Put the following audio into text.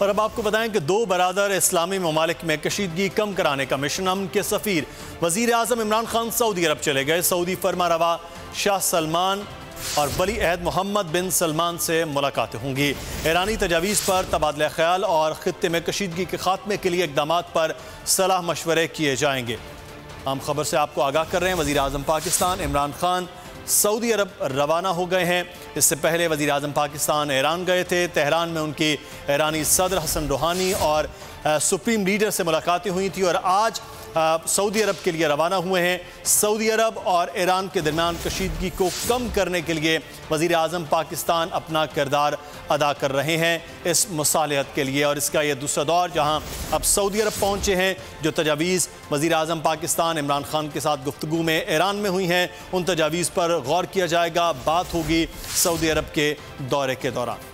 और अब आपको बताएं कि दो बरादर इस्लामी ममालिक में कशीदगी कम कराने का मिशन। अमन के सफ़ीर वज़ीर आज़म इमरान खान सऊदी अरब चले गए। सऊदी फरमा रवा शाह सलमान और वली अहद मोहम्मद बिन सलमान से मुलाकातें होंगी। ईरानी तजावीज़ पर तबादला ख्याल और ख़ित्ते में कशीदगी के खात्मे के लिए इक़दामात पर सलाह मशवरे किए जाएंगे। हम खबर से आपको आगाह कर रहे हैं, वज़ीर आज़म पाकिस्तान इमरान खान सऊदी अरब रवाना हो गए हैं। इससे पहले वज़ीर आज़म पाकिस्तान ईरान गए थे। तेहरान में उनकी ईरानी सदर हसन रूहानी और सुप्रीम लीडर से मुलाकातें हुई थी और आज सऊदी अरब के लिए रवाना हुए हैं। सऊदी अरब और ईरान के दरमियान कशीदगी को कम करने के लिए वज़ीर आज़म पाकिस्तान अपना किरदार अदा कर रहे हैं इस मुसालहत के लिए। और इसका यह दूसरा दौर जहां अब सऊदी अरब पहुंचे हैं। जो तजावीज़ वज़ीर आज़म पाकिस्तान इमरान खान के साथ गुफ्तगू में ईरान में हुई हैं, उन तजावीज़ पर गौर किया जाएगा। बात होगी सऊदी अरब के दौरे के दौरान।